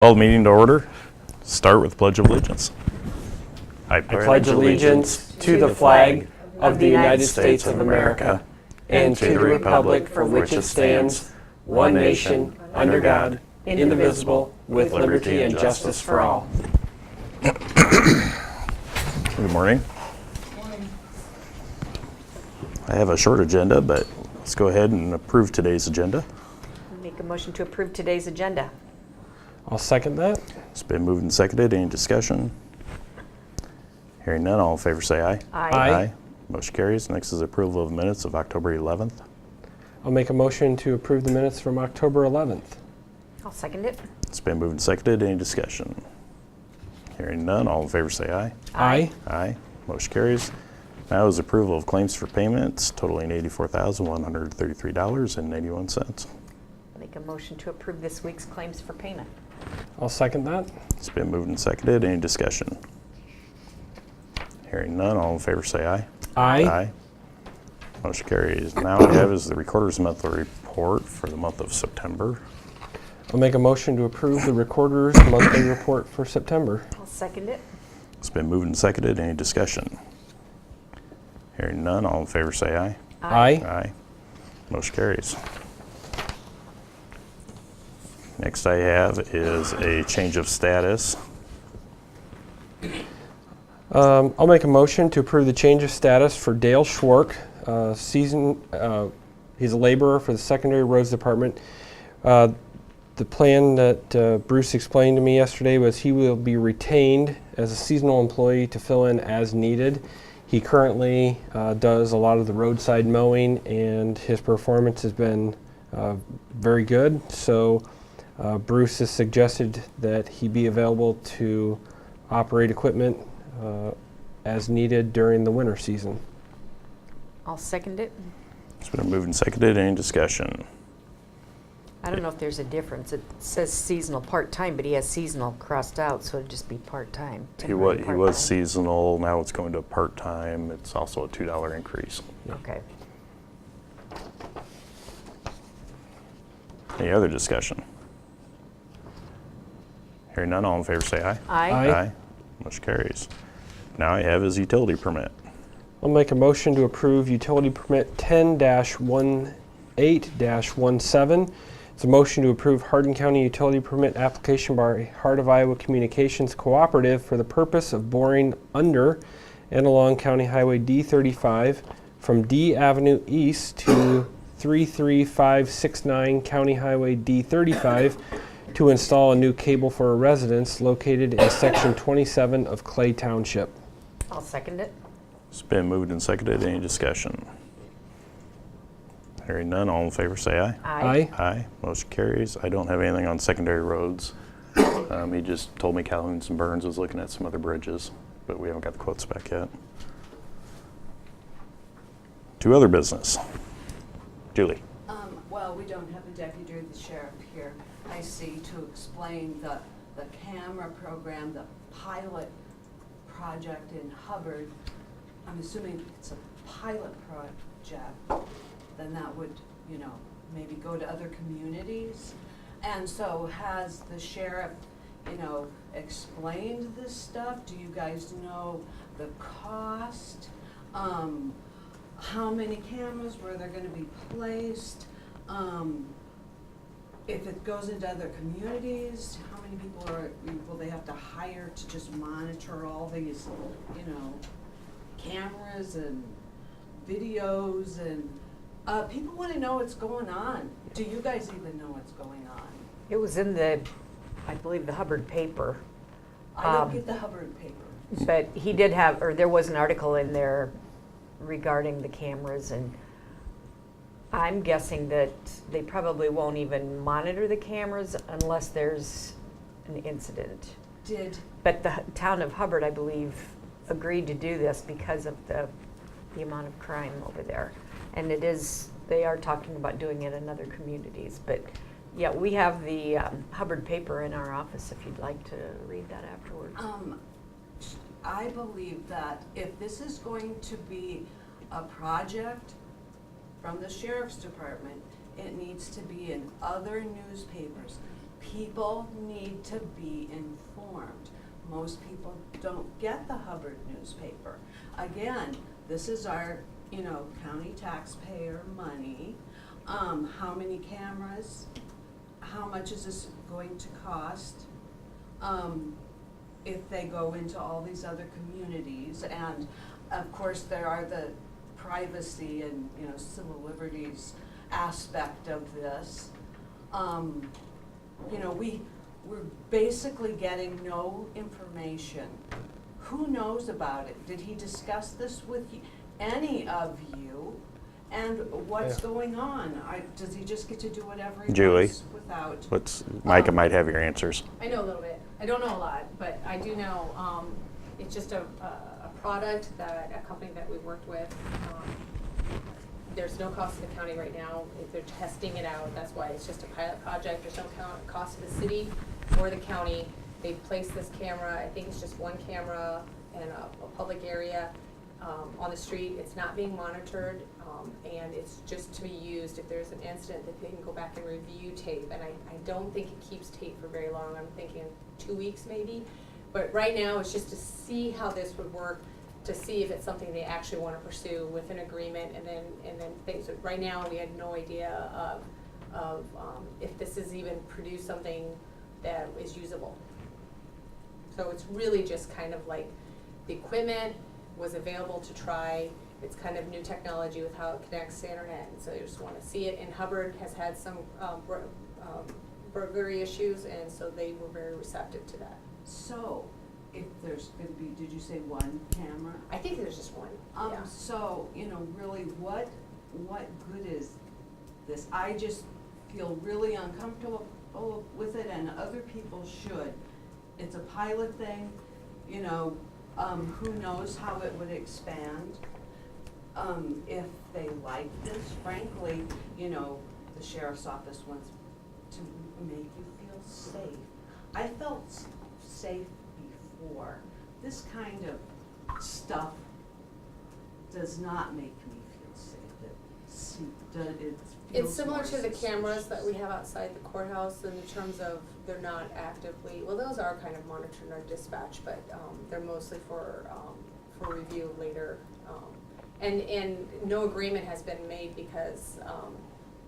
Call the meeting to order. Start with the Pledge of Allegiance. I pledge allegiance to the flag of the United States of America and to the republic for which it stands, one nation, under God, indivisible, with liberty and justice for all. Good morning. I have a short agenda, but let's go ahead and approve today's agenda. Make a motion to approve today's agenda. I'll second that. It's been moved and seconded. Any discussion? Hearing none, all in favor say aye. Aye. Motion carries. Next is approval of minutes of October 11th. I'll make a motion to approve the minutes from October 11th. I'll second it. It's been moved and seconded. Any discussion? Hearing none, all in favor say aye. Aye. Aye. Motion carries. Now is approval of claims for payments totaling $84,133.81. Make a motion to approve this week's claims for payment. I'll second that. It's been moved and seconded. Any discussion? Hearing none, all in favor say aye. Aye. Motion carries. Now I have is the Recorder's Monthly Report for the month of September. I'll make a motion to approve the Recorder's Monthly Report for September. I'll second it. It's been moved and seconded. Any discussion? Hearing none, all in favor say aye. Aye. Aye. Motion carries. Next I have is a change of status. I'll make a motion to approve the change of status for Dale Schwark. He's a laborer for the Secondary Roads Department. The plan that Bruce explained to me yesterday was he will be retained as a seasonal employee to fill in as needed. He currently does a lot of the roadside mowing, and his performance has been very good. So Bruce has suggested that he be available to operate equipment as needed during the winter season. I'll second it. It's been moved and seconded. Any discussion? I don't know if there's a difference. It says seasonal part-time, but he has seasonal crossed out, so it'd just be part-time. He was seasonal. Now it's going to part-time. It's also a $2 increase. Okay. Any other discussion? Hearing none, all in favor say aye. Aye. Aye. Motion carries. Now I have his utility permit. I'll make a motion to approve utility permit 10-18-17. It's a motion to approve Hardin County utility permit application by Heart of Iowa Communications Cooperative for the purpose of boring under and along County Highway D35 from D Avenue East to 33569 County Highway D35 to install a new cable for a residence located in Section 27 of Clay Township. I'll second it. It's been moved and seconded. Any discussion? Hearing none, all in favor say aye. Aye. Aye. Motion carries. I don't have anything on secondary roads. He just told me Calhoun and Burns was looking at some other bridges, but we haven't got the quotes back yet. To other business. Julie. Well, we don't have a deputy or the sheriff here. I see to explain the camera program, the pilot project in Hubbard. I'm assuming it's a pilot project, then that would, maybe go to other communities. And so has the sheriff, explained this stuff? Do you guys know the cost? How many cameras, where they're gonna be placed? If it goes into other communities, how many people will they have to hire to just monitor all these, cameras and videos and people want to know what's going on. Do you guys even know what's going on? It was in I believe, the Hubbard paper. I don't get the Hubbard paper. But he did have, or there was an article in there regarding the cameras, and I'm guessing that they probably won't even monitor the cameras unless there's an incident. But the town of Hubbard, I believe, agreed to do this because of the amount of crime over there. And they are talking about doing it in other communities. But yeah, we have the Hubbard paper in our office if you'd like to read that afterwards. I believe that if this is going to be a project from the sheriff's department, it needs to be in other newspapers. people need to be informed. Most people don't get the Hubbard newspaper. Again, this is our, county taxpayer money. How many cameras? How much is this going to cost? If they go into all these other communities, and of course there are the privacy and civil liberties aspect of this. We're basically getting no information. Who knows about it? Did he discuss this with any of you? And what's going on? Does he just get to do whatever he Julie, wants without? Micah might have your answers. I know a little bit. I don't know a lot, but I do know it's just a product that a company that we worked with. There's no cost to the county right now. If they're testing it out, that's why it's just a pilot project. There's no cost to the city or the county. They placed this camera. I think it's just one camera in a public area on the street. It's not being monitored, and it's just to be used if there's an incident that they can go back and review tape. And I don't think it keeps tape for very long. I'm thinking 2 weeks maybe. But right now it's just to see how this would work, to see if it's something they actually want to pursue with an agreement, and then things. So right now we had no idea of if this is even produce something that is usable. So it's really just kind of like the equipment was available to try. It's kind of new technology with how it connects to internet, and so you just want to see it. And Hubbard has had some burglary issues, and so they were very receptive to that. So, if there's going to be, did you say one camera? I think there's just one. Yeah. So, really, what good is this? I just feel really uncomfortable with it, and other people should. It's a pilot thing, who knows how it would expand. If they like this, frankly, the sheriff's office wants to make you feel safe. I felt safe before. This kind of stuff does not make me feel safe. It's similar to the cameras that we have outside the courthouse in terms of they're not actively, well, those are kind of monitored or dispatched, but they're mostly for review later. And no agreement has been made because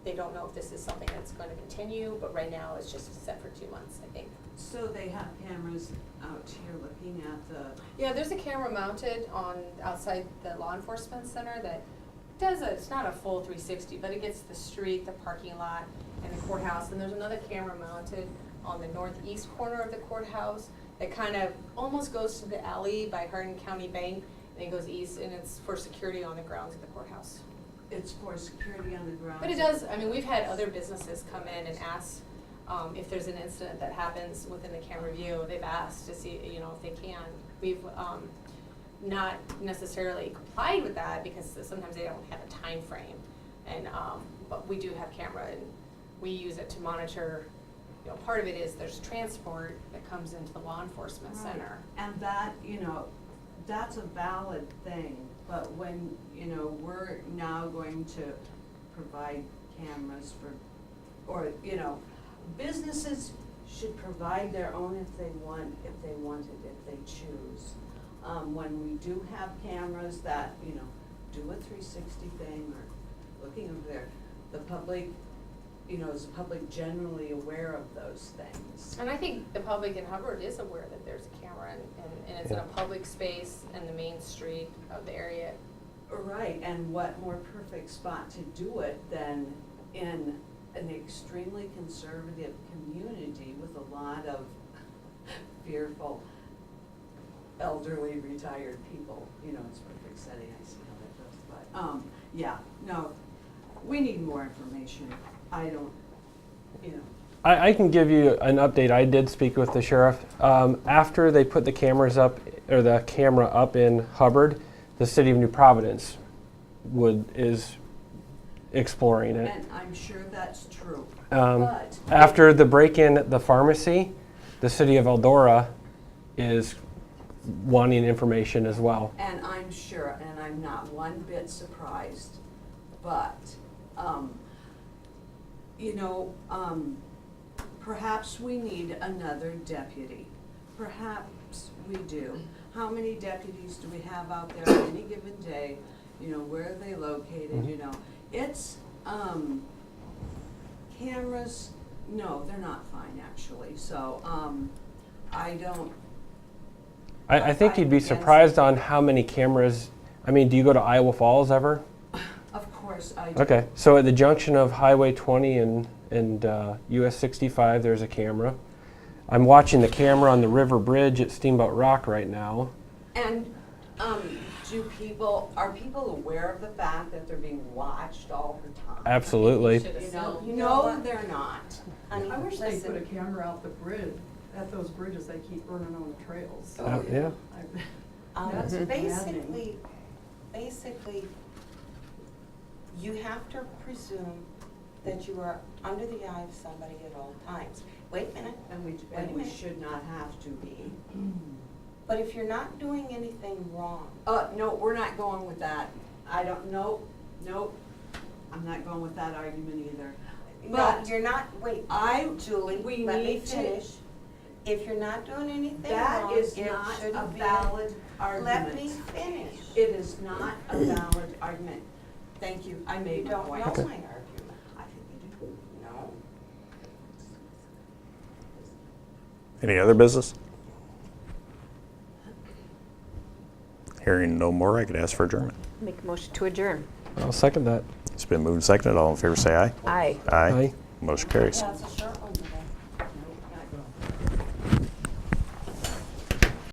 they don't know if this is something that's going to continue, but right now it's just set for 2 months, I think. So they have cameras out here looking at the... Yeah, there's a camera mounted outside the law enforcement center that does it's not a full 360, but it gets the street, the parking lot, and the courthouse. And there's another camera mounted on the northeast corner of the courthouse that kind of almost goes to the alley by Hardin County Bank, and it goes east, and it's for security on the grounds of the courthouse. It's for security on the ground. But it does, we've had other businesses come in and ask if there's an incident that happens within the camera view. They've asked to see, if they can. We've not necessarily complied with that because sometimes they don't have a time frame. And but we do have camera, and we use it to monitor. Part of it is there's transport that comes into the law enforcement center. And that, that's a valid thing. But when, we're now going to provide cameras businesses should provide their own if they want it, if they choose. When we do have cameras that, do a 360 thing or looking over there, the public, is the public generally aware of those things? And I think the public in Hubbard is aware that there's a camera, and it's in a public space in the main street of the area. Right, and what more perfect spot to do it than in an extremely conservative community with a lot of fearful elderly retired people. It's a perfect setting. I see how that goes. But we need more information. I can give you an update. I did speak with the sheriff. After they put the cameras up, or the camera up in Hubbard, the city of New Providence is exploring it. And I'm sure that's true. But after the break-in at the pharmacy, the city of Eldora is wanting information as well. And I'm sure, and I'm not one bit surprised, but perhaps we need another deputy. Perhaps we do. How many deputies do we have out there on any given day? You know, where are they located, you know? It's, cameras, no, they're not fine, actually, so, I don't, I think you'd be against surprised it. on how many cameras. I mean, do you go to Iowa Falls ever? of course I do. Okay, so at the junction of Highway 20 and US 65, there's a camera. I'm watching the camera on the River Bridge at Steamboat Rock right now. And, are people aware of the fact that they're being watched all the time? Absolutely. You know they're not. I wish they put a camera out the bridge, at those bridges they keep burning on the trails. Yeah. That's Basically, you have to presume that you are under the eye of somebody at all times. Wait a minute. And we minute. should not have to be. But if you're not doing anything wrong, No, we're not going with that. I don't, nope, I'm not going with that argument either. no, But you're not, wait, Julie, we let me need to- finish. If you're not doing anything that wrong, is it not a shouldn't be. valid argument. Let me finish. It is not a valid argument. Thank you, I You made my don't know my point. argument. I think you do. No. Any other business? Hearing no more, I could ask for adjournment. Make a motion to adjourn. I'll second that. It's been moved and seconded. All in favor say aye. Aye. Aye. Motion carries. That's a short